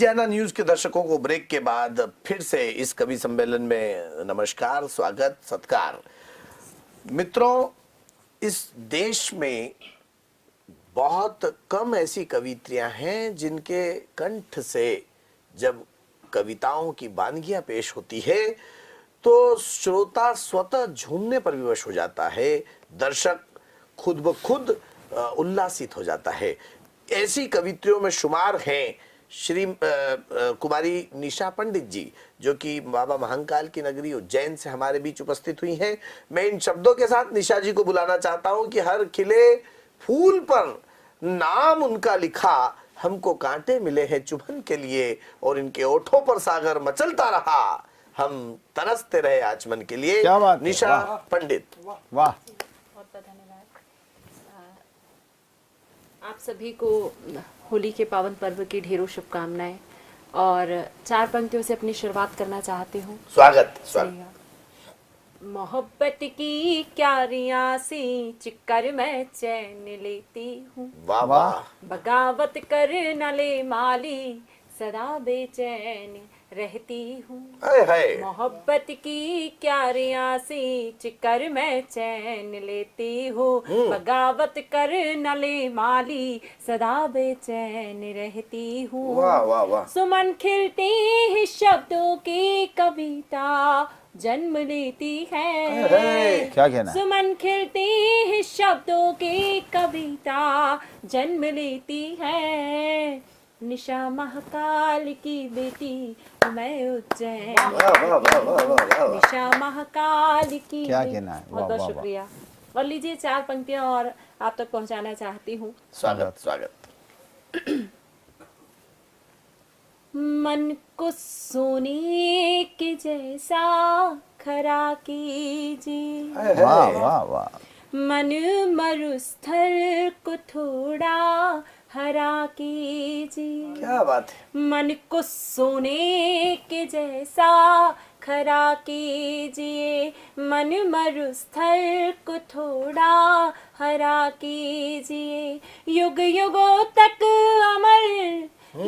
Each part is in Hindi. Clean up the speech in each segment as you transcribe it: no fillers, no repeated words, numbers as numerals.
लीजियाना न्यूज के दर्शकों को ब्रेक के बाद फिर से इस कवि सम्मेलन में नमस्कार, स्वागत, सत्कार। मित्रों, इस देश में बहुत कम ऐसी कवित्रियां हैं जिनके कंठ से जब कविताओं की वानगियां पेश होती है तो श्रोता स्वतः झूमने पर विवश हो जाता है, दर्शक खुद ब खुद उल्लासित हो जाता है। ऐसी कवित्रियों में शुमार हैं श्री कुमारी निशा पंडित जी, जो कि बाबा महंकाल की नगरी उज्जैन से हमारे बीच उपस्थित हुई हैं। मैं इन शब्दों के साथ निशा जी को बुलाना चाहता हूं कि हर खिले फूल पर नाम उनका लिखा, हमको कांटे मिले हैं चुभन के लिए, और इनके ओठों पर सागर मचलता रहा, हम तरसते रहे आचमन के लिए। निशा पंडित। वाह, बहुत धन्यवाद। आप सभी को होली के पावन पर्व की ढेरों शुभकामनाएं, और 4 पंक्तियों से अपनी शुरुआत करना चाहती हूँ। स्वागत। मोहब्बत की क्यारियां सी चिक्कर मैं चैन लेती हूँ, वाह वाह, बगावत कर न ले माली सदा बेचैन रहती हूँ। मोहब्बत की क्यारियां सी चिक्कर मैं चैन लेती हूँ, बगावत कर न ले माली सदा बेचैन रहती हूँ। वाह वाह वाह। सुमन खिलती ही शब्दों की कविता जन्म लेती है। क्या कहना? सुमन खिलती ही शब्दों की कविता जन्म लेती है। निशा महाकाल की बेटी मैं उज्जैन, निशा महाकाल की। क्या कहना है? बहुत बहुत शुक्रिया। और लीजिए 4 पंक्तियां और आप तक पहुंचाना चाहती हूँ। स्वागत। मन को सोने के जैसा खरा कीजिए, वाह वाह वाह। मन मरुस्थल को थोड़ा हरा कीजिए। क्या बात है। मन को सोने के जैसा खरा कीजिए, मन मरुस्थल को थोड़ा हरा कीजिए, युग युगों तक अमर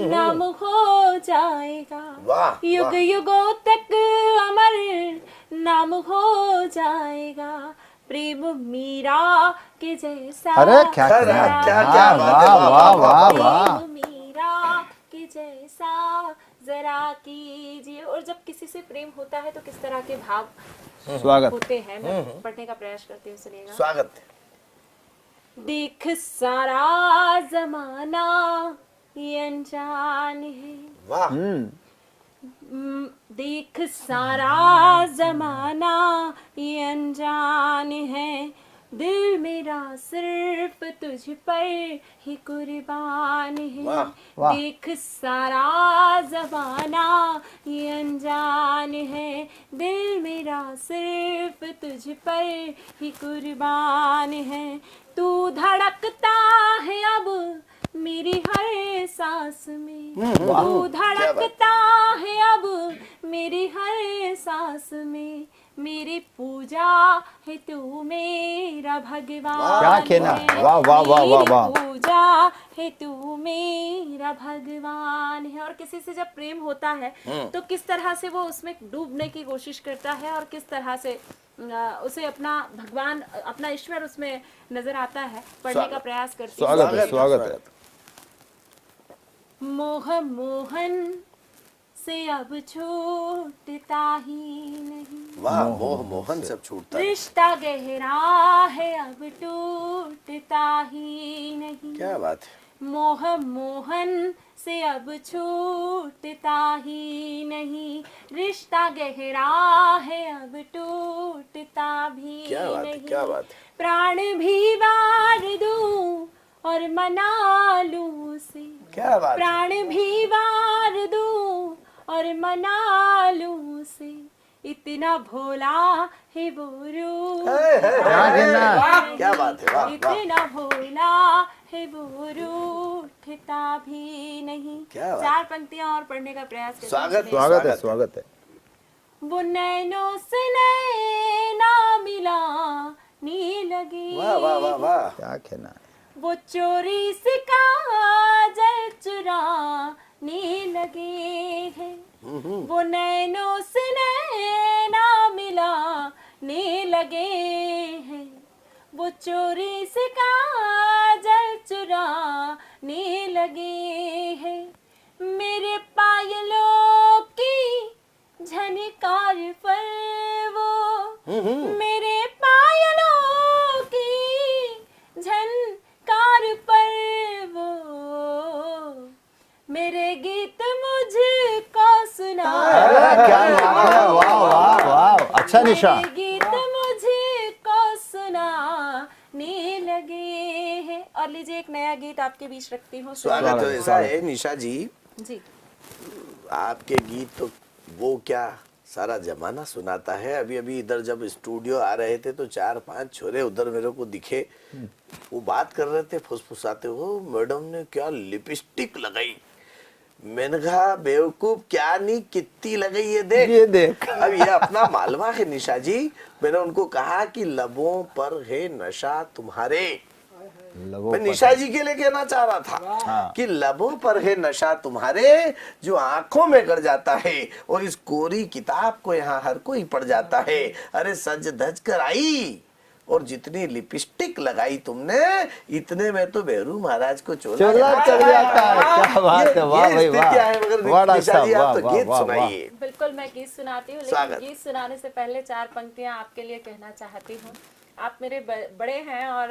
नाम हो जाएगा, युग युगों तक अमर नाम हो जाएगा, प्रेम मीरा के जैसा। अरे क्या प्रेम मीरा के जैसा जरा कीजिए। और जब किसी से प्रेम होता है तो किस तरह के भाव स्वागत होते हैं, मैं पढ़ने का प्रयास करती हूँ, सुनिएगा। स्वागत। देख सारा जमाना ये अनजान है, वाह। देख सारा जमाना ये अनजान है, दिल मेरा सिर्फ तुझ पर ही कुर्बान है। देख सारा जमाना ये अनजान है, दिल मेरा सिर्फ तुझ पर ही कुर्बान है, तू धड़कता है अब मेरी हर सांस में, तू धड़कता है अब मेरी हर सांस में, मेरी पूजा है तू मेरा भगवान। क्या कहना? वाह वाह वाह वाह वाह। पूजा है तू मेरा भगवान है। और किसी से जब प्रेम होता है तो किस तरह से वो उसमें डूबने की कोशिश करता है, और किस तरह से उसे अपना भगवान, अपना ईश्वर उसमें नजर आता है। पढ़ने का प्रयास करती हूँ। स्वागत है। मोह मोहन से अब छूटता ही नहीं, वाह। मोह मोहन सब छूटता है, रिश्ता गहरा है अब टूटता ही नहीं। क्या बात है। मोह मोहन से अब छूटता ही नहीं, रिश्ता गहरा है अब टूटता भी नहीं। क्या बात है। प्राण भी वार दूं और मना लूं उसे, क्या बात। प्राण भी वार दूं और मना लूं उसे, इतना भोला है वो रूप। क्या बात है। वाह। इतना भोला है वो रूठता भी नहीं। 4 पंक्तियां और पढ़ने का प्रयास करते हैं। स्वागत है। वो नैनों से नैना मिला नी लगी, वाह वाह वाह वाह। क्या कहना है? वो चोरी से काजल चुरा लगे हैं, वो नैनों से नैना मिलाने लगे हैं, वो चोरी से काजल चुराने लगे हैं, मेरे पायलों की झनकार पर वो, मेरे पायलों की झनकार पर वो, मेरे गीत मुझको सुना, क्या बात है, वाह वाह वाह, अच्छा निशा। मेरे गीत मुझको सुनाने लगे हैं। और लीजिए एक नया गीत आपके बीच रखती हूँ। स्वागत है। ऐसा है निशा जी, जी आपके गीत तो वो क्या सारा जमाना सुनाता है। अभी अभी इधर जब स्टूडियो आ रहे थे तो 4-5 छोरे उधर मेरे को दिखे, वो बात कर रहे थे फुसफुसाते, हो मैडम ने क्या लिपस्टिक लगाई। मैंने कहा बेवकूफ क्या नहीं कितनी लगाई ये देख, ये देख। अब ये अपना मालवा है निशा जी। मैंने उनको कहा कि लबों पर है नशा तुम्हारे, मैं निशा जी के लिए कहना चाह रहा था कि लबों पर है नशा तुम्हारे, जो आंखों में गड़ जाता है, और इस कोरी किताब को यहाँ हर कोई पढ़ जाता है। अरे सज धज कर आई और जितनी लिपस्टिक लगाई तुमने, इतने में तो बेरू महाराज को चोला चढ़ जाता है। क्या बात है, वाह भाई वाह, मगर निशा जी आप तो गीत सुनाइए। बिल्कुल मैं गीत सुनाती हूँ, लेकिन गीत सुनाने से पहले 4 पंक्तियाँ आपके लिए कहना चाहती हूँ। आप मेरे बड़े हैं और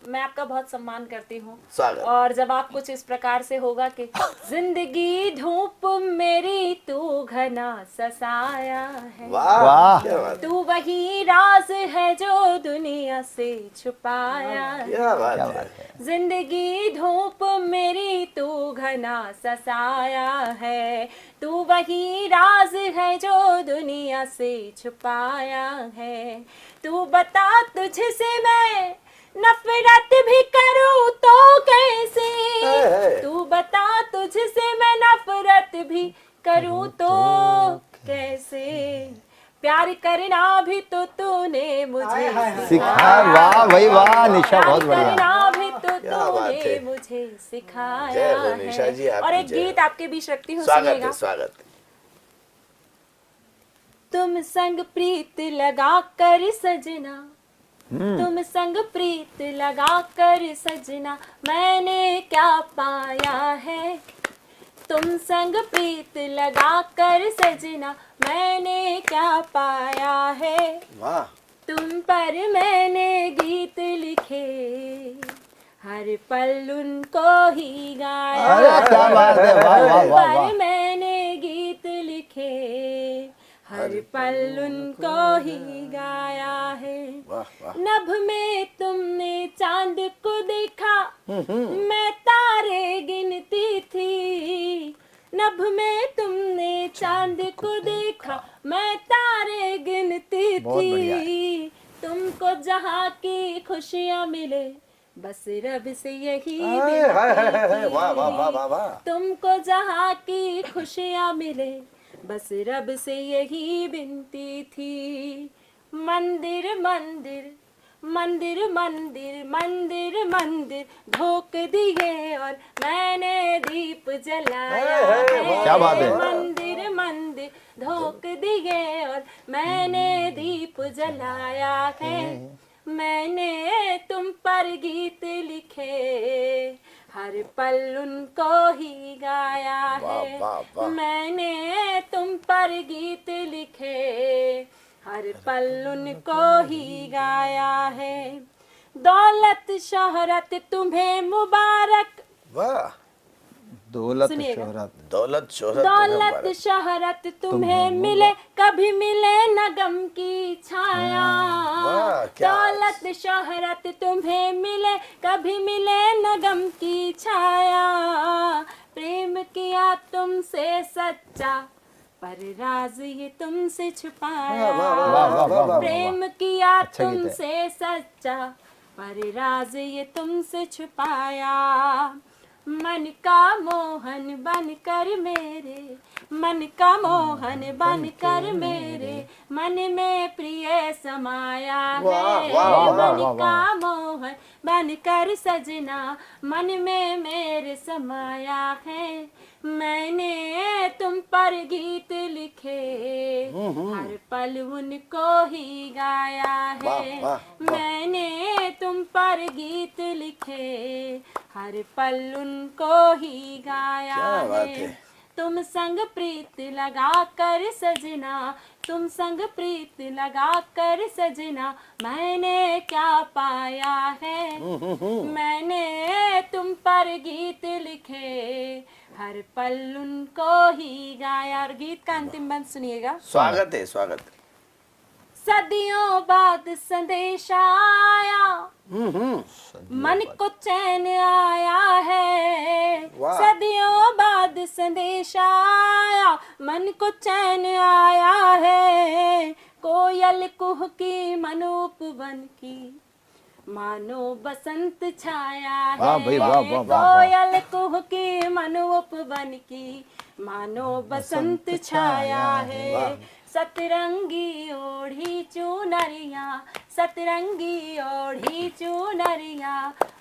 मैं आपका बहुत सम्मान करती हूँ। और जब आप कुछ इस प्रकार से होगा कि जिंदगी धूप मेरी तू घना ससाया है, वाह, तू वही राज है जो दुनिया से छुपाया है, जिंदगी धूप मेरी तू घना ससाया है, तू वही राज है जो दुनिया से छुपाया है, तू बता तुझसे मैं नफरत भी करूं तो कैसे, तू बता तुझसे मैं नफरत भी करूं तो कैसे, प्यार करना भी तो तूने मुझे सिखाया। वाह भाई वाह निशा, बहुत बढ़िया। करना भी तो तूने मुझे सिखाया है। और एक गीत आपके बीच रखती हूँ, सुनिएगा। स्वागत है। तुम संग प्रीत लगा कर सजना, तुम संग प्रीत लगा कर सजना, मैंने क्या पाया है, तुम संग प्रीत लगा कर सजना, मैंने क्या पाया है, वाह, तुम पर मैंने गीत लिखे, हर पल उनको ही गाया, अरे क्या बात है, वाह वाह वाह पर वाह। मैंने गीत लिखे, हर पल उनको ही गाया है, नभ में तुमने चांद को देखा, मैं तारे गिनती थी, नभ में तुमने चांद को देखा, मैं तारे गिनती थी, तुमको जहाँ की खुशियाँ मिले, बस रब से यही विनती थी, तुमको जहाँ की खुशियाँ मिले, बस रब से यही विनती थी, मंदिर मंदिर मंदिर मंदिर मंदिर मंदिर धोख दिए और मैंने दीप जलाया है, क्या बात है। मंदिर मंदिर धोख दिए और मैंने दीप जलाया है, मैंने तुम पर गीत लिखे, हर पल उनको ही गाया है, मैंने तुम पर गीत लिखे, हर पल उनको ही गाया है, दौलत शोहरत तुम्हें मुबारक, वाह, दौलत शोहरत, दौलत शोहरत, दौलत शोहरत तुम्हें मिले, कभी मिले न गम की छाया, दौलत शोहरत तुम्हें मिले, कभी मिले न गम की छाया, प्रेम किया तुमसे सच्चा, पर राज ये तुमसे छुपाया, प्रेम किया तुमसे सच्चा, पर राज ये तुमसे छुपाया, मन का मोहन बनकर मेरे, मन का मोहन बनकर मेरे, मन में प्रिय समाया है, मन का मोहन बनकर सजना, मन में मेरे समाया है, मैंने तुम पर गीत लिखे, हर पल उनको ही गाया है। मैंने तुम पर गीत लिखे, हर पल उनको ही गाया है। तुम संग प्रीत लगा कर सजना, तुम संग प्रीत लगा कर सजना, मैंने क्या पाया है। मैंने तुम पर गीत लिखे, हर पल उनको ही गाया। और गीत का अंतिम बंद सुनिएगा। स्वागत है, स्वागत है। सदियों बाद संदेश आया, मन को चैन आया है। सदियों बाद संदेश आया, मन को चैन आया है। कोयल कुह की मनोप वन की, मानो बसंत छाया है। कोयल कुह की मनोप वन की, मानो बसंत छाया है। सतरंगी ओढ़ी चुनरिया, सतरंगी ओढ़ी चुनरिया,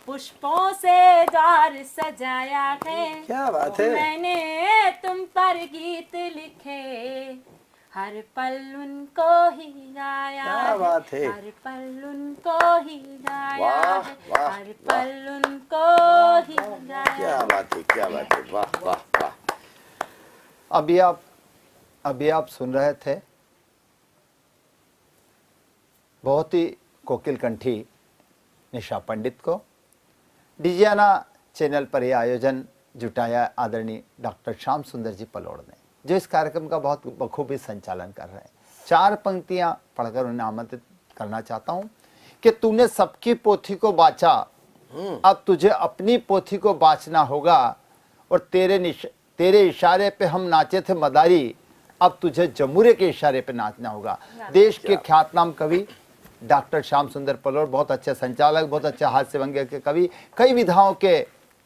पुष्पों से द्वार सजाया है। क्या बात है। मैंने तुम पर गीत लिखे, हर पल उनको ही गाया। क्या बात है। हर पल उनको ही गाया है। हर पल उनको ही गाया। क्या बात है, क्या बात है, वाह वाह वाह। अभी आप सुन रहे थे बहुत ही कोकिल कंठी निशा पंडित को। डिजियाना चैनल पर यह आयोजन जुटाया आदरणीय डॉक्टर श्याम सुंदर जी पलोड़ ने, जो इस कार्यक्रम का बहुत बखूबी संचालन कर रहे हैं। 4 पंक्तियां पढ़कर उन्हें आमंत्रित करना चाहता हूं कि तूने सबकी पोथी को बाचा, अब तुझे अपनी पोथी को बाचना होगा। और तेरे इशारे पे हम नाचे थे मदारी, अब तुझे जमूरे के इशारे पे नाचना होगा। देश के ख्यातनाम कवि डॉक्टर श्याम सुंदर पलोड़, बहुत अच्छे संचालक, बहुत अच्छे हास्य व्यंग्य के कवि, कई विधाओं के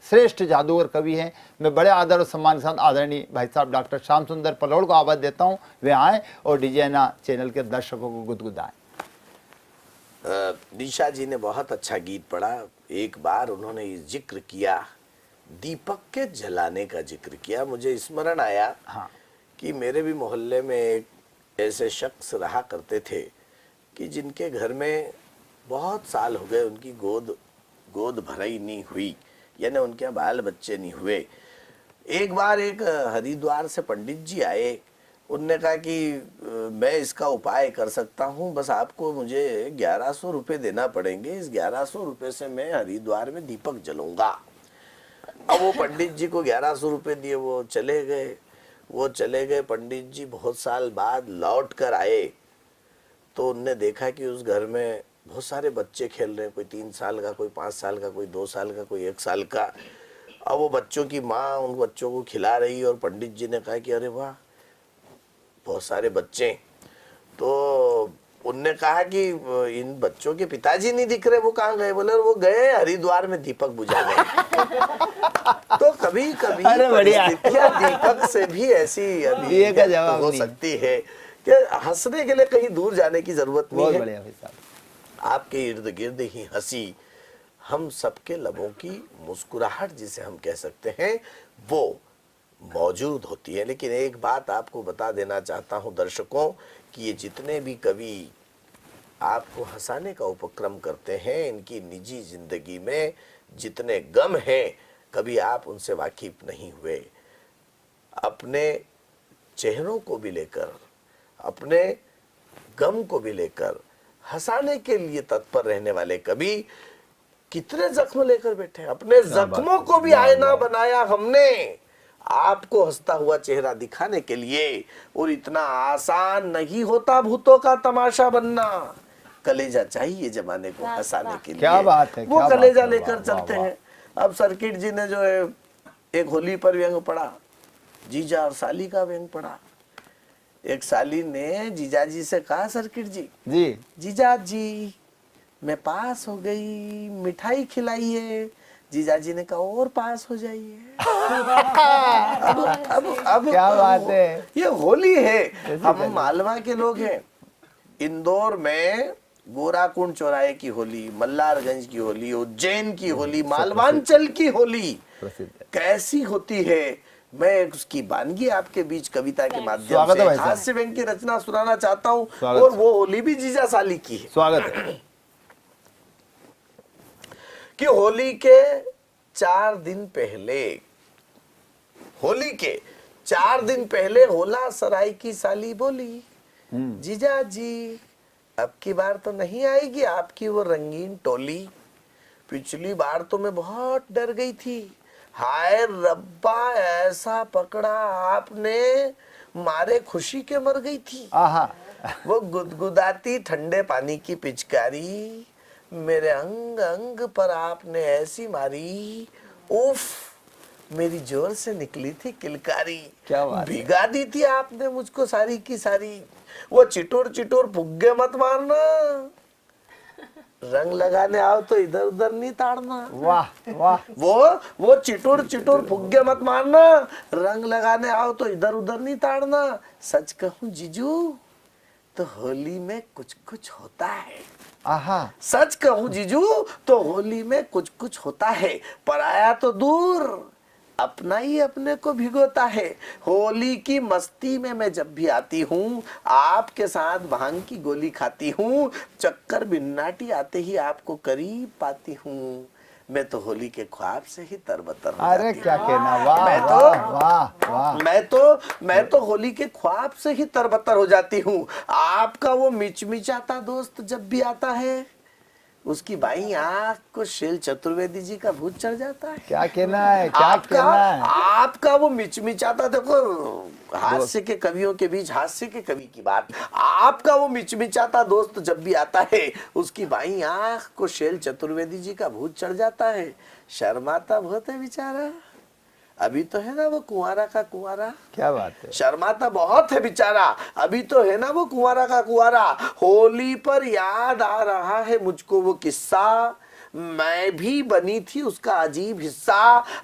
श्रेष्ठ जादूगर कवि हैं। मैं बड़े आदर और सम्मान के साथ आदरणीय भाई साहब डॉक्टर श्याम सुंदर पलोड़ को आवाज देता हूं, वे आए और डिजियाना चैनल के दर्शकों को गुदगुदाएं। निशा जी ने बहुत अच्छा गीत पढ़ा। एक बार उन्होंने जिक्र किया, दीपक के जलाने का जिक्र किया। मुझे स्मरण आया कि मेरे भी मोहल्ले में एक ऐसे शख्स रहा करते थे कि जिनके घर में बहुत साल हो गए उनकी गोद भराई नहीं हुई, यानी उनके बाल बच्चे नहीं हुए। एक बार एक हरिद्वार से पंडित जी आए, उनने कहा कि मैं इसका उपाय कर सकता हूँ, बस आपको मुझे 1100 रुपये देना पड़ेंगे, इस 1100 रुपये से मैं हरिद्वार में दीपक जलाऊंगा। अब वो पंडित जी को 1100 रुपये दिए, वो चले गए। पंडित जी बहुत साल बाद लौट कर आए तो उनने देखा कि उस घर में बहुत सारे बच्चे खेल रहे हैं, कोई 3 साल का, कोई 5 साल का, कोई 2 साल का, कोई 1 साल का। अब वो बच्चों की माँ उन बच्चों को खिला रही, और पंडित जी ने कहा कि अरे वाह बहुत सारे बच्चे। तो उनने कहा कि इन बच्चों के पिताजी नहीं दिख रहे, वो कहाँ गए? बोले वो गए हरिद्वार में दीपक बुझाने। तो कभी कभी परिस्थितियां दीपक से भी ऐसी हो सकती है कि हंसने के लिए कहीं दूर जाने की जरूरत नहीं है। आपके इर्द गिर्द ही हंसी, हम सबके लबों की मुस्कुराहट जिसे हम कह सकते हैं, वो मौजूद होती है। लेकिन एक बात आपको बता देना चाहता हूं दर्शकों कि ये जितने भी कवि आपको हंसाने का उपक्रम करते हैं, इनकी निजी जिंदगी में जितने गम हैं कभी आप उनसे वाकिफ नहीं हुए। अपने चेहरों को भी लेकर, अपने गम को भी लेकर हंसाने के लिए तत्पर रहने वाले कवि कितने जख्म लेकर बैठे। अपने जख्मों को भी आईना बनाया हमने, आपको हंसता हुआ चेहरा दिखाने के लिए। और इतना आसान नहीं होता भूतों का तमाशा बनना। कलेजा चाहिए जमाने को हंसाने के लिए। क्या बात है, वो कलेजा लेकर चलते हैं। अब सर्किट जी ने जो है एक होली पर व्यंग पढ़ा, जीजा और साली का व्यंग पढ़ा। एक साली ने जीजा जी से कहा, सर्किट जी जीजा जी मैं पास हो गई, मिठाई खिलाइए। जीजा जी ने कहा और पास हो जाइए। अब क्या बात है, ये होली है। हम मालवा के लोग हैं। इंदौर में गोराकुंड चौराहे की होली, मल्लारगंज की होली, उज्जैन की होली, मालवांचल की होली कैसी होती है। मैं उसकी वानगी आपके बीच कविता के माध्यम स्वागत है से भाई साहब। हास्य व्यंग की रचना सुनाना चाहता हूँ। स्वागत। और वो होली भी जीजा साली की है स्वागत है। कि होली के 4 दिन पहले, होली के 4 दिन पहले होला सराय की साली बोली, जीजा जी अब की बार तो नहीं आएगी आपकी वो रंगीन टोली। पिछली बार तो मैं बहुत डर गई थी, हाय रब्बा ऐसा पकड़ा आपने मारे खुशी के मर गई थी। आहा। वो गुदगुदाती ठंडे पानी की पिचकारी मेरे अंग अंग पर आपने ऐसी मारी, उफ मेरी जोर से निकली थी किलकारी। क्या बात है। भिगा दी थी आपने मुझको सारी की सारी। वो चिटोर चिटोर फुग्गे मत मारना, रंग लगाने आओ तो इधर उधर नहीं ताड़ना। वाह वाह। वो चिटोर चिटोर फुग्गे मत मारना, रंग लगाने आओ तो इधर उधर नहीं ताड़ना। सच कहूं जीजू तो होली में कुछ कुछ होता है। आहा। सच कहूं जीजू तो होली में कुछ कुछ होता है, पराया तो दूर अपना ही अपने को भिगोता है। होली की मस्ती में मैं जब भी आती हूँ आपके साथ भांग की गोली खाती हूँ, चक्कर बिन्नाटी आते ही आपको करीब पाती हूँ। मैं तो होली के ख्वाब से ही तरबतर हो अरे जाती क्या हूँ। कहना, वाह मैं तो वाह वाह वाह। मैं तो होली के ख्वाब से ही तरबतर हो जाती हूँ। आपका वो मिचमिचाता दोस्त जब भी आता है, उसकी बाई आंख को शैल चतुर्वेदी जी का भूत चढ़ जाता है। क्या कहना है, क्या कहना है। आपका वो मिचमिचाता, देखो हास्य के कवियों के बीच हास्य के कवि की बात, आपका वो मिचमिचाता दोस्त जब भी आता है, उसकी बाई आंख को शैल चतुर्वेदी जी का भूत चढ़ जाता है। शर्माता बहुत है बेचारा, अभी तो है ना वो कुंवारा का कुंवारा। क्या बात है। शर्माता बहुत है बेचारा, अभी तो है ना वो कुंवारा का कुंवारा। होली पर याद आ रहा है मुझको वो किस्सा, मैं भी बनी थी उसका अजीब हिस्सा।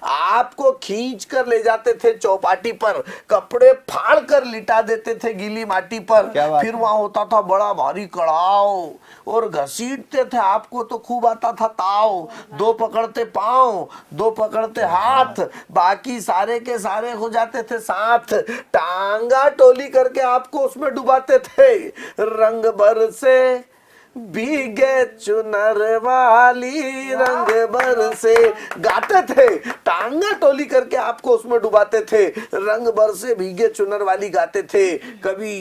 आपको खींच कर ले जाते थे चौपाटी पर, कपड़े फाड़ कर लिटा देते थे गीली माटी पर। फिर वहां होता था बड़ा भारी कड़ाव और घसीटते थे आपको तो खूब आता था ताव। 2 पकड़ते पांव 2 पकड़ते हाथ, बाकी सारे के सारे हो जाते थे साथ। टांगा टोली करके आपको उसमें डुबाते थे, रंग भर से भीगे चुनर वाली रंग भर से गाते थे। टांगा टोली करके आपको उसमें डुबाते थे, रंग भर से भीगे चुनर वाली गाते थे। कभी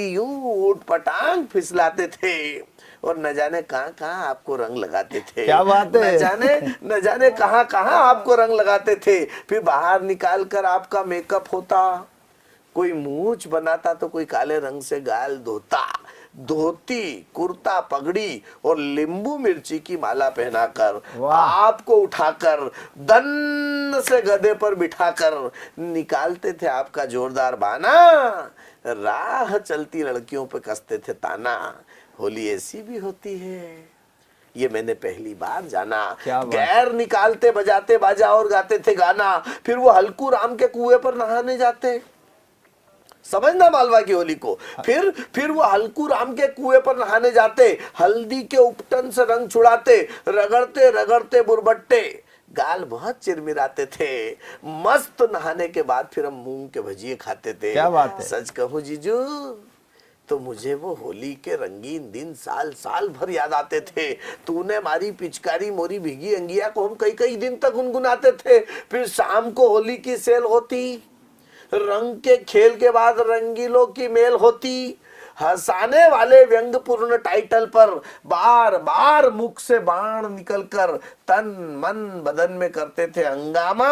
यूं उठ पटांग फिसलाते थे और न जाने कहां आपको रंग लगाते थे। क्या बात है। न जाने कहां आपको रंग लगाते थे। फिर बाहर निकाल कर आपका मेकअप होता, कोई मूंछ बनाता तो कोई काले रंग से गाल धोता। धोती कुर्ता पगड़ी और नींबू मिर्ची की माला पहनाकर आपको उठाकर दन से गधे पर बिठाकर निकालते थे आपका जोरदार बाना। राह चलती लड़कियों पे कसते थे ताना। होली ऐसी भी होती है, ये मैंने पहली बार जाना। गैर निकालते बजाते बाजा और गाते थे गाना। फिर वो हल्कू राम के कुएं पर नहाने जाते, समझना मालवा की होली को। फिर वो हल्कू राम के कुएं पर नहाने जाते, हल्दी के उपटन से रंग छुड़ाते, रगड़ते रगड़ते बुरबट्टे गाल बहुत चिरमिराते थे। मस्त नहाने के बाद फिर हम मूंग के भजिए खाते थे। क्या बात है। सच कहूं जीजू तो मुझे वो होली के रंगीन दिन साल साल भर याद आते थे। तूने मारी पिचकारी मोरी भीगी अंगिया को हम कई कई दिन तक गुनगुनाते थे। फिर शाम को होली की सेल होती, रंग के खेल के बाद रंगीलों की मेल होती। हंसाने वाले व्यंग्यपूर्ण टाइटल पर बार बार मुख से बाण निकलकर तन मन बदन में करते थे हंगामा।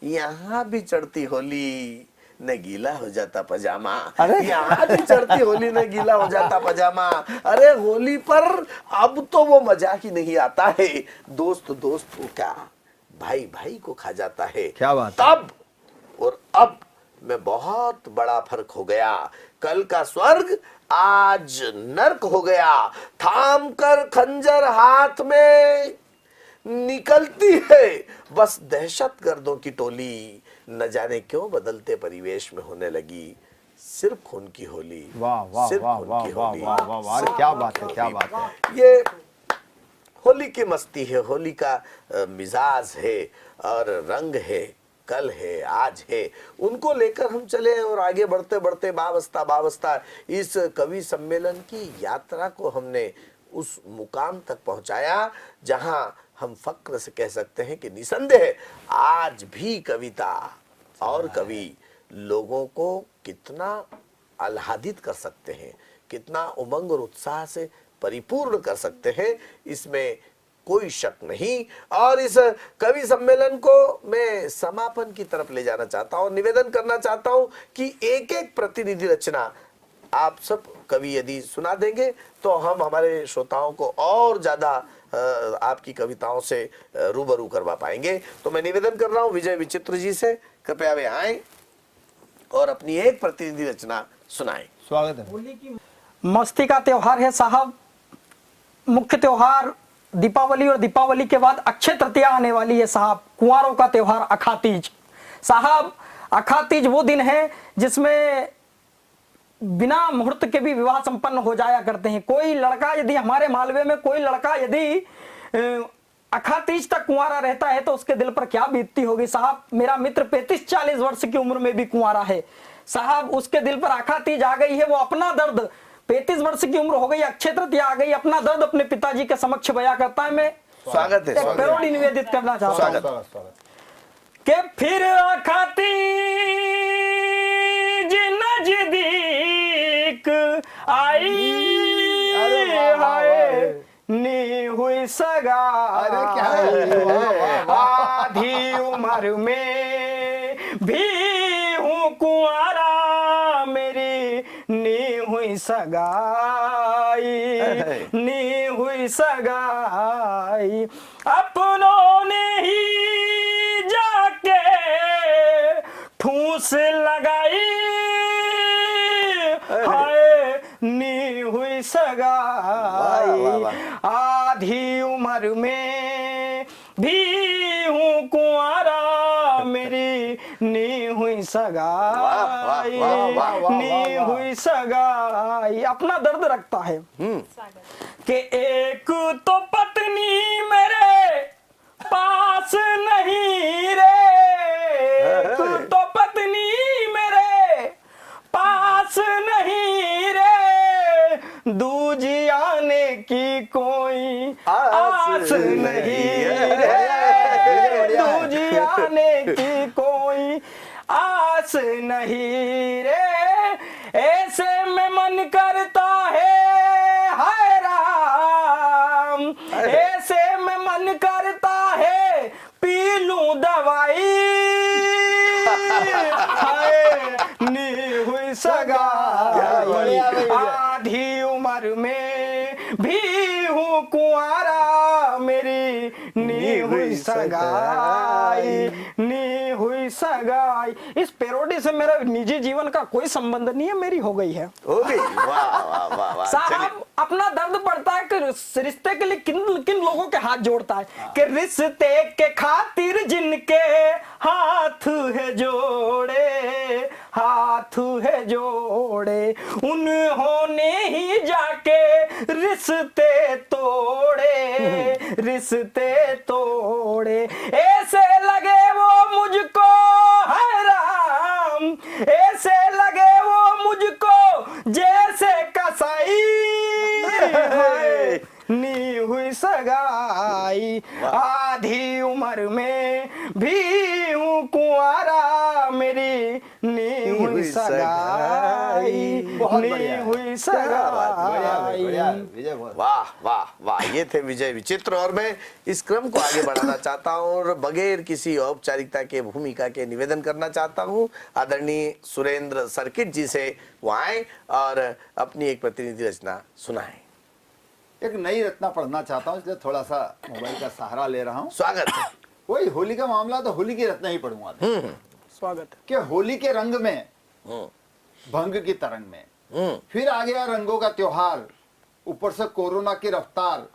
यहाँ भी चढ़ती होली न गीला हो जाता पजामा। यहाँ भी चढ़ती होली न गीला हो जाता पजामा। अरे होली पर अब तो वो मजा ही नहीं आता है, दोस्त दोस्त को क्या भाई भाई को खा जाता है। क्या बात। तब और अब में बहुत बड़ा फर्क हो गया। कल का स्वर्ग आज नर्क हो गया। थाम कर खंजर हाथ में निकलती है बस दहशतगर्दों की टोली। न जाने क्यों बदलते परिवेश में होने लगी सिर्फ खून की होली। वाह वाह वाह वाह वाह वाह वाह, क्या बात है, क्या बात है। ये होली की मस्ती है, होली का मिजाज है और रंग है, कल है, आज है, उनको लेकर हम चले और आगे बढ़ते बढ़ते वाबस्ता इस कवि सम्मेलन की यात्रा को हमने उस मुकाम तक पहुंचाया जहां हम फक्र से कह सकते हैं कि निसंदेह आज भी कविता और कवि लोगों को कितना आह्लादित कर सकते हैं, कितना उमंग और उत्साह से परिपूर्ण कर सकते हैं, इसमें कोई शक नहीं। और इस कवि सम्मेलन को मैं समापन की तरफ ले जाना चाहता हूं, निवेदन करना चाहता हूं कि एक एक प्रतिनिधि रचना आप सब कवि यदि सुना देंगे तो हम हमारे श्रोताओं को और ज्यादा आपकी कविताओं से रूबरू करवा पाएंगे। तो मैं निवेदन कर रहा हूं विजय विचित्र जी से, कृपया वे आए और अपनी एक प्रतिनिधि रचना सुनाएं। स्वागत है। मस्ती का त्योहार है साहब, मुख्य त्योहार दीपावली और दीपावली के बाद अक्षय तृतीया आने वाली है साहब, कुंवारों का त्योहार अखातीज। साहब अखातीज वो दिन है जिसमें बिना मुहूर्त के भी विवाह संपन्न हो जाया करते हैं। कोई लड़का यदि हमारे मालवे में कोई लड़का यदि अखातीज तक कुंवारा रहता है तो उसके दिल पर क्या बीतती होगी साहब। मेरा मित्र 35-40 वर्ष की उम्र में भी कुंवारा है साहब, उसके दिल पर अखातीज आ गई है। वो अपना दर्द, 35 वर्ष की उम्र हो गई, अक्षय तृतीया आ गई, अपना दर्द अपने पिताजी के समक्ष बयां करता है। मैं स्वागत है, एक पैरोडी निवेदित करना चाहता हूं कि फिर अखातीज नजदीक आई हाय नी हुई सगाई, आधी उम्र में भी हूँ कुंवारा, मेरी नी हुई सगाई, नी हुई सगाई, अपनों ने ही जाके ठूस लगाई, हाय नी हुई सगाई, आधी उम्र में भी हूँ कुंवारा, मेरी नी हुई सगाई, नी हुई सगाई। अपना दर्द रखता है कि एक तो पत्नी मेरे पास नहीं रे, एक तो पत्नी मेरे पास नहीं रे, दूजी आने की कोई आस नहीं रे, दूजी आने की कोई आस नहीं रे, ऐसे में मन करता है हाय राम, ऐसे में मन करता है पी लूं दवाई, हाय नी हुई सगाई, आधी उम्र में भी हूँ कुंवारा, मेरी नी हुई सगाई, नी हुई सगाई। इस पैरोडी से मेरा निजी जीवन का कोई संबंध नहीं है, मेरी हो गई है। हो गई, वाह वाह वाह वाह। साहब अपना दर्द पड़ता है कि रिश्ते के लिए किन किन लोगों के हाथ जोड़ता है कि रिश्ते के खातिर जिनके हाथ है जोड़े, हाथ है जोड़े, उन्होंने ही जाके रिश्ते तोड़े, रिश्ते तोड़े, ऐसे लगे वो मुझको है राम, ऐसे लगे वो मुझको जैसे कसाई, नी हुई सगाई, आधी उम्र में भी हूँ कुंवारा, मेरी नी हुई सगाई, नी हुई सगाई। वाह वाह वाह, ये थे विजय विचित्र। और मैं इस क्रम को आगे बढ़ाना चाहता हूं और बगैर किसी औपचारिकता के भूमिका के निवेदन करना चाहता हूं आदरणीय सुरेंद्र सर्किट जी से, वो आए और अपनी एक प्रतिनिधि रचना सुनाएं। एक नई रचना पढ़ना चाहता हूँ, इसलिए थोड़ा सा मोबाइल का सहारा ले रहा हूँ। स्वागत है। वही होली का मामला, तो होली की रचना ही पढ़ूंगा। स्वागत है। कि होली के रंग में, भंग की तरंग में, फिर आ गया रंगों का त्योहार, ऊपर से कोरोना की रफ्तार,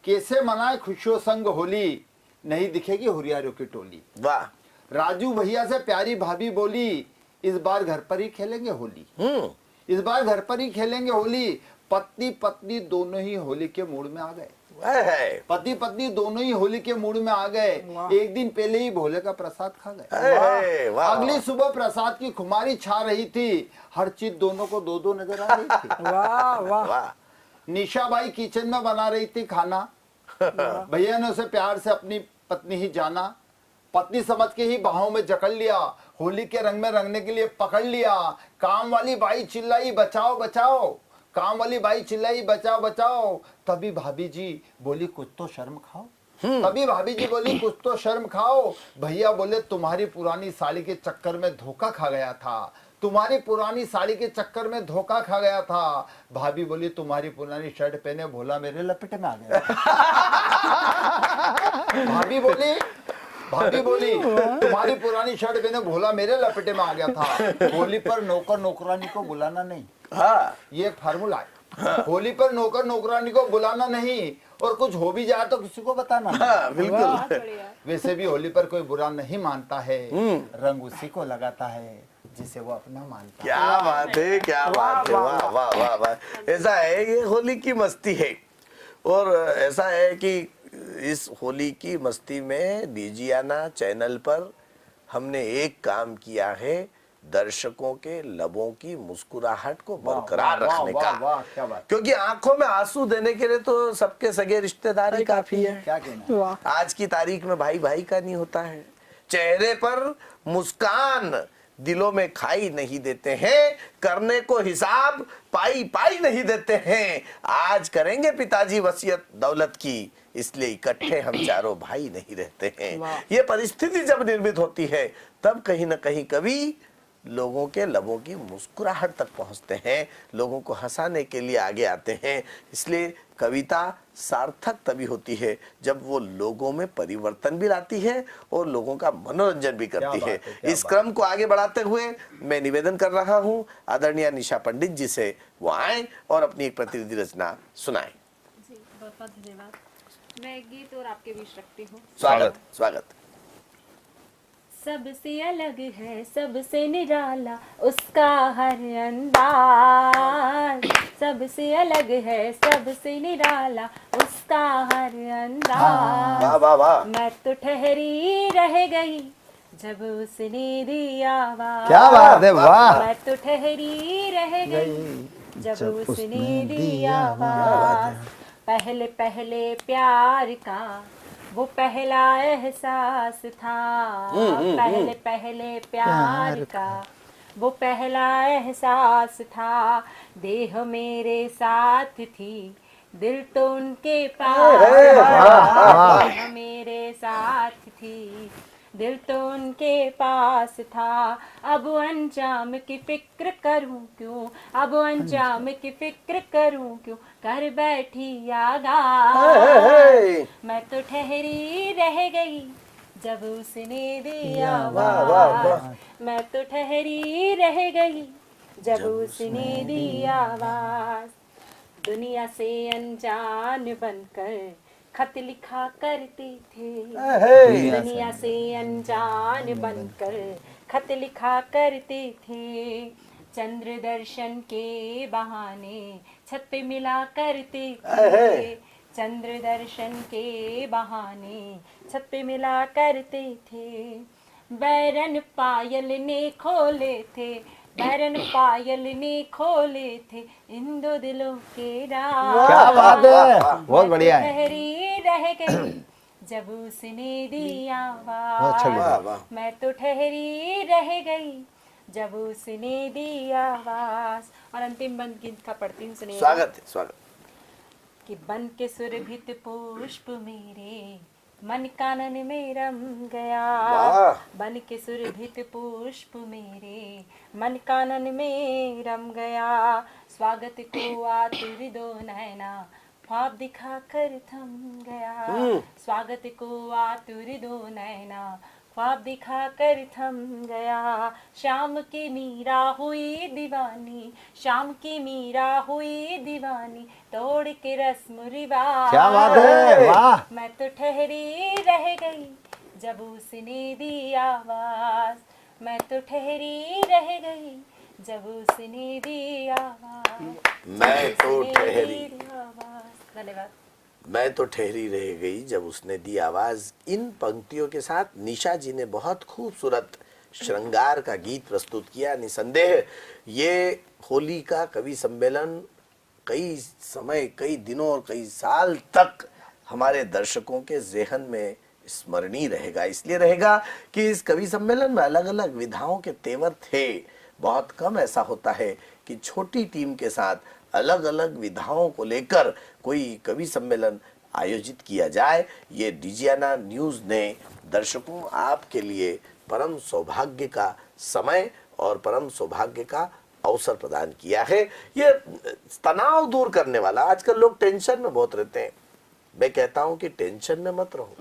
कैसे मनाए खुशियों संग होली, नहीं दिखेगी हुरियारों की टोली। वाह। राजू भैया से प्यारी भाभी बोली, इस बार घर पर ही खेलेंगे होली, इस बार घर पर ही खेलेंगे होली, पति पत्नी दोनों ही होली के मूड में आ गए। है पति पत्नी दोनों ही होली के मूड में आ गए। एक दिन पहले ही भोले का प्रसाद खा गए। है, वाह, अगली सुबह प्रसाद की खुमारी छा रही थी। हर चीज दोनों को दो दो नजर आ रही थी। वाह वाह वाह निशा बाई किचन में बना रही थी खाना। भैया ने उसे प्यार से अपनी पत्नी ही जाना। पत्नी समझ के ही बाहों में जकड़ लिया। होली के रंग में रंगने के लिए पकड़ लिया। काम वाली बाई चिल्लाई बचाओ बचाओ। काम वाली बाई चिल्लाई बचाओ बचाओ। तभी भाभी जी बोली कुछ तो शर्म खाओ। तभी भाभी जी बोली कुछ तो शर्म खाओ। भैया बोले तुम्हारी पुरानी साड़ी के चक्कर में धोखा खा गया था। तुम्हारी पुरानी साड़ी के चक्कर में धोखा खा गया था। भाभी बोली तुम्हारी पुरानी शर्ट पहने भोला मेरे लपेटे में आ गया। भाभी बोली तुम्हारी पुरानी शर्ट पहने भोला मेरे लपेटे में आ गया था। होली पर नौकर नौकरानी को बुलाना नहीं। हाँ ये एक फार्मूला है। होली पर नौकर नौकरानी को बुलाना नहीं और कुछ हो भी जाए तो किसी को बताना नहीं। हाँ बिल्कुल बढ़िया। वैसे भी होली पर कोई बुरा नहीं मानता है। रंग उसी को लगाता है जिसे वो अपना मानता है। क्या बात है, क्या बात है, वाह वाह वाह वाह। ऐसा है ये होली की मस्ती है। और ऐसा है कि इस होली की मस्ती में डीजियाना चैनल पर हमने एक काम किया है, दर्शकों के लबों की मुस्कुराहट को बरकरार वाह, रखने वाह, का। वाह, क्या बात। क्योंकि आंखों में आंसू देने के लिए तो सबके सगे रिश्तेदार ही काफी है। क्या कहना है? वाह आज की तारीख में भाई भाई का नहीं होता है। चेहरे पर मुस्कान दिलों में खाई नहीं देते हैं। करने को हिसाब पाई पाई नहीं देते हैं। आज करेंगे पिताजी वसीयत दौलत की, इसलिए इकट्ठे हम चारों भाई नहीं रहते हैं। ये परिस्थिति जब निर्मित होती है तब कहीं न कहीं कवि लोगों के लबों की मुस्कुराहट तक पहुंचते हैं, लोगों को हंसाने के लिए आगे आते हैं। इसलिए कविता सार्थक तभी होती है जब वो लोगों में परिवर्तन भी लाती है और लोगों का मनोरंजन भी करती है। इस क्रम को आगे बढ़ाते हुए मैं निवेदन कर रहा हूं आदरणीय निशा पंडित जी से वो आए और अपनी एक प्रतिनिधि रचना सुनाएं। जी बहुत बहुत धन्यवाद। मैं एक गीत और आपके बीच रखती हूँ। स्वागत स्वागत। सबसे अलग है सबसे निराला उसका हर अंदाज। सबसे अलग है सबसे निराला उसका हर अंदाज। वाह वाह वाह। मैं तो ठहरी रह गई जब उसने दी आवाज। क्या बात है, वाह। मैं तो ठहरी रह गई जब उसने दी आवाज। पहले पहले प्यार का वो पहला एहसास था। पहले पहले प्यार का वो पहला एहसास था। देह मेरे साथ थी दिल तो उनके पास। देह मेरे साथ थी दिल तो उनके पास था। अब अंजाम की फिक्र करूं क्यों। अब अंजाम की फिक्र करूं क्यों। कर बैठी आगाज। मैं तो ठहरी रह गई जब उसने दी आवाज। मैं तो ठहरी रह गई जब उसने दी आवाज। दुनिया से अनजान बनकर खत लिखा करते थे। दुनिया से अनजान बनकर खत लिखा करते थे। चंद्र दर्शन के बहाने छत पे मिला करते थे। चंद्र दर्शन के बहाने छत पे मिला करते थे। बैरन पायल ने खोले थे। बैरन पायल ने खोले थे इन दो दिलों के राज। क्या बात है, बहुत बढ़िया है। ठहरी रह गई जब उसने दी बहुत अच्छा आवाज। गीत। मैं तो ठहरी रह गई जब उसने दी आवाज। और अंतिम बंद गीत का पढ़ती हूँ, सुनिए। स्वागत है स्वागत। कि बन के सुरभित पुष्प मेरे मन कानन में रम गया। बन के सुरभित पुष्प मेरे मन कानन में रम गया। स्वागत को आतुर दो नैना ख्वाब दिखा कर थम गया। स्वागत को आतुर दो नैना ख्वाब दिखा कर थम गया। शाम की मीरा हुई दीवानी। शाम की मीरा हुई दीवानी तोड़ के रस्म रिवाज। क्या बात है, वाह। मैं तो ठहरी रह गई जब उसने दी आवाज। मैं तो ठहरी रह गई जब उसने दी आवाज। मैं तो ठहरी, धन्यवाद। मैं तो ठहरी रह गई जब उसने दी आवाज। इन पंक्तियों के साथ निशा जी ने बहुत खूबसूरत श्रृंगार का गीत प्रस्तुत किया। निसंदेह ये होली का कवि सम्मेलन कई समय, कई दिनों और कई साल तक हमारे दर्शकों के ज़हन में स्मरणीय रहेगा। इसलिए रहेगा कि इस कवि सम्मेलन में अलग अलग विधाओं के तेवर थे। बहुत कम ऐसा होता है कि छोटी टीम के साथ अलग अलग विधाओं को लेकर कोई कवि सम्मेलन आयोजित किया जाए। ये डिजियाना न्यूज़ ने दर्शकों आपके लिए परम सौभाग्य का समय और परम सौभाग्य का अवसर प्रदान किया है। ये तनाव दूर करने वाला, आजकल लोग टेंशन में बहुत रहते हैं। मैं कहता हूं कि टेंशन में मत रहो,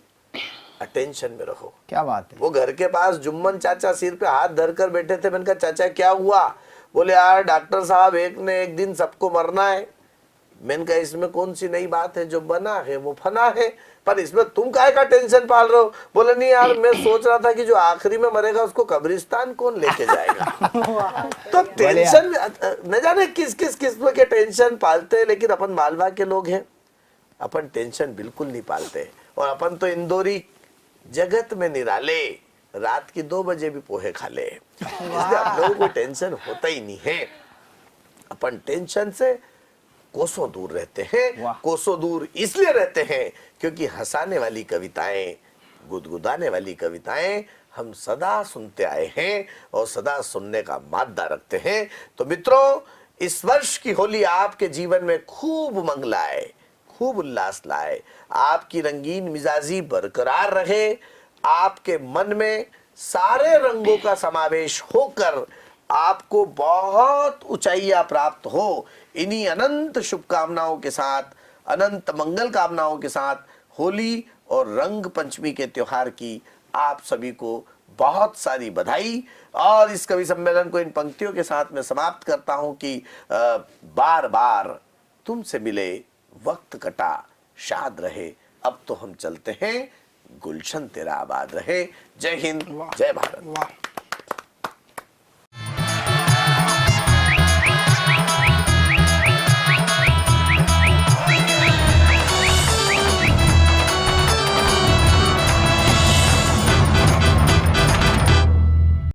अटेंशन में रहो। क्या बात है। वो घर के पास जुम्मन चाचा सिर पे हाथ धरकर बैठे थे। मैंने कहा चाचा क्या हुआ? बोले यार डॉक्टर साहब एक न एक दिन सबको मरना है। मैंने कहा इसमें कौन सी नई बात है, जो बना है वो फना है, पर इसमें तुम काहे का टेंशन पाल रहे हो? बोले नहीं यार मैं सोच रहा था कि जो आखिरी में मरेगा उसको कब्रिस्तान कौन लेके जाएगा। तो टेंशन न जाने किस किस किस्म के टेंशन पालते हैं, लेकिन अपन मालवा के लोग हैं, अपन टेंशन बिल्कुल नहीं पालते। और अपन तो इंदौरी जगत में निराले, रात की 2 बजे भी पोहे खा ले, इसलिए आप लोगों को टेंशन होता ही नहीं है। अपन टेंशन से कोसों दूर रहते हैं। कोसों दूर इसलिए रहते हैं क्योंकि हंसाने वाली कविताएं, गुदगुदाने वाली कविताएं हम सदा सुनते आए हैं और सदा सुनने का मादा रखते हैं। तो मित्रों, इस वर्ष की होली आपके जीवन में खूब मंग लाए, खूब उल्लास लाए, आपकी रंगीन मिजाजी बरकरार रहे, आपके मन में सारे रंगों का समावेश होकर आपको बहुत ऊंचाइयां प्राप्त हो। इन्हीं अनंत शुभकामनाओं के साथ, अनंत मंगल कामनाओं के साथ होली और रंग पंचमी के त्योहार की आप सभी को बहुत सारी बधाई। और इस कवि सम्मेलन को इन पंक्तियों के साथ मैं समाप्त करता हूं कि बार बार तुमसे मिले वक्त कटा शाद रहे, अब तो हम चलते हैं, गुलशन तेरा आबाद रहे। जय हिंद, जय भारत।